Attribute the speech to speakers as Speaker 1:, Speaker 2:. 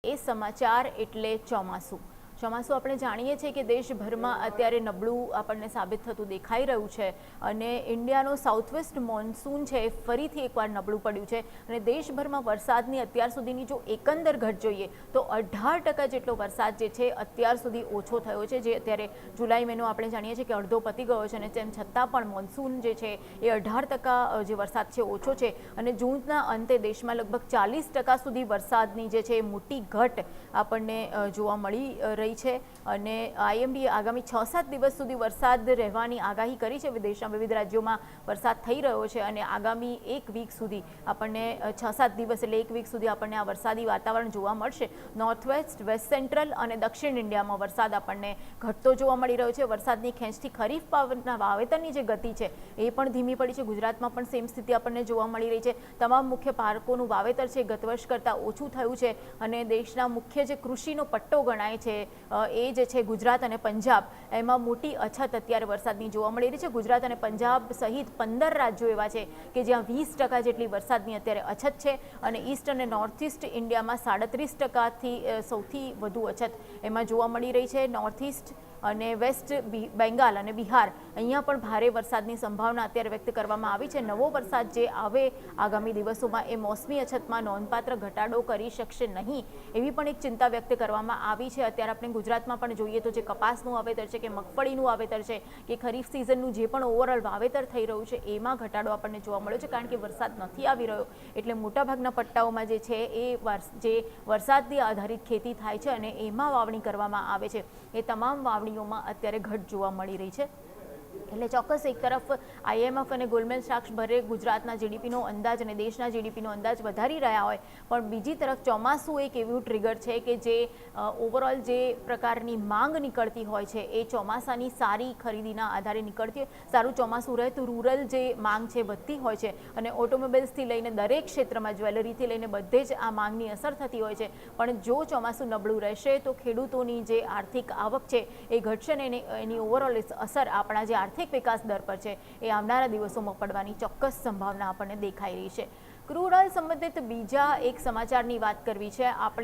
Speaker 1: એ સમાચાર એટલે ચોમાસું આપણે જાણીએ છીએ કે દેશભરમાં અત્યારે નબળું આપણને સાબિત થતું દેખાઈ રહ્યું છે અને ઇન્ડિયાનો સાઉથવેસ્ટ મોન્સૂન છે એ ફરીથી એકવાર નબળું પડ્યું છે અને દેશભરમાં વરસાદની અત્યાર સુધીની જો એકંદર ઘટ જોઈએ તો 18% જેટલો વરસાદ જે છે અત્યાર સુધી ઓછો થયો છે, જે અત્યારે જુલાઈ મહિનો આપણે જાણીએ છીએ કે અડધો પતી ગયો છે અને તેમ છતાં પણ મોન્સૂન જે છે એ 18% જે વરસાદ છે ઓછો છે અને જૂનના અંતે દેશમાં લગભગ 40% સુધી વરસાદની જે છે એ મોટી ઘટ આપણને જોવા મળી રહી છે અને આઈએમડીએ આગામી 6-7 દિવસ સુધી વરસાદ રહેવાની આગાહી કરી છે। દેશના વિવિધ રાજ્યોમાં વરસાદ થઈ રહ્યો છે અને આગામી એક વીક સુધી આપણને 6-7 દિવસ એટલે એક વીક સુધી આપણને આ વરસાદી વાતાવરણ જોવા મળશે। નોર્થ વેસ્ટ, વેસ્ટ સેન્ટ્રલ અને દક્ષિણ ઇન્ડિયામાં વરસાદ આપણને ઘટતો જોવા મળી રહ્યો છે। વરસાદની ખેંચથી ખરીફ પાકના વાવેતરની જે ગતિ છે એ પણ ધીમી પડી છે। ગુજરાતમાં પણ સેમ સ્થિતિ આપણને જોવા મળી રહી છે। તમામ મુખ્ય પાકોનું વાવેતર છે ગત વર્ષ કરતાં ઓછું થયું છે અને દેશના મુખ્ય જે કૃષિનો પટ્ટો ગણાય છે એ જે છે ગુજરાત અને પંજાબ, એમાં મોટી અછત અત્યારે વરસાદની જોવા મળી રહી છે। ગુજરાત અને પંજાબ સહિત 15 રાજ્યો એવા છે કે જ્યાં 20% જેટલી વરસાદની અત્યારે અછત છે અને ઈસ્ટ અને નોર્થ ઈસ્ટ ઇન્ડિયામાં 37%થી સૌથી વધુ અછત એમાં જોવા મળી રહી છે। નોર્થ ઈસ્ટ અને વેસ્ટ બેંગાલ અને બિહાર, અહીંયા પણ ભારે વરસાદની સંભાવના અત્યારે વ્યક્ત કરવામાં આવી છે। નવો વરસાદ જે આવે આગામી દિવસોમાં એ મોસમી અછતમાં નોંધપાત્ર ઘટાડો કરી શકશે નહીં એવી પણ એક ચિંતા વ્યક્ત કરવામાં આવી છે। અત્યારે આપણે ગુજરાતમાં પણ જોઈએ તો જે કપાસનું વાવેતર છે કે મગફળીનું વાવેતર છે કે ખરીફ સિઝનનું જે પણ ઓવરઓલ વાવેતર થઈ રહ્યું છે એમાં ઘટાડો આપણને જોવા મળ્યો છે, કારણ કે વરસાદ નથી આવી રહ્યો એટલે મોટાભાગના પટ્ટાઓમાં જે છે એ જે વરસાદથી આધારિત ખેતી થાય છે અને એમાં વાવણી કરવામાં આવે છે એ તમામ વાવણીઓમાં અત્યારે ઘટ જોવા મળી રહી છે। એટલે ચોક્કસ એક તરફ આઈએમએફ અને ગોલ્ડમેન સાક્સ ભરે ગુજરાતના જીડીપીનો અંદાજ અને દેશના જીડીપીનો અંદાજ વધારી રહ્યા હોય, પણ બીજી તરફ ચોમાસું એક એવું ટ્રિગર છે કે જે ઓવરઓલ જે પ્રકારની માંગ નીકળતી હોય છે એ ચોમાસાની સારી ખરીદીના આધારે નીકળતી હોય। સારું ચોમાસું રહે તો રૂરલ જે માંગ છે વધતી હોય છે અને ઓટોમોબાઈલ્સથી લઈને દરેક ક્ષેત્રમાં, જ્વેલરીથી લઈને બધે જ આ માંગની અસર થતી હોય છે। પણ જો ચોમાસું નબળું રહેશે તો ખેડૂતોની જે આર્થિક આવક છે એ ઘટશે ને એની ઓવરઓલ અસર આપણા જે આર્થિક વિકાસ દર પર છે એ આવનારા દિવસોમાં પડવાની ચોક્કસ સંભાવના આપણને દેખાઈ રહી છે। ક્રૂડ ઓઇલ સંબંધિત બીજા એક સમાચારની વાત કરવી છે આપણે।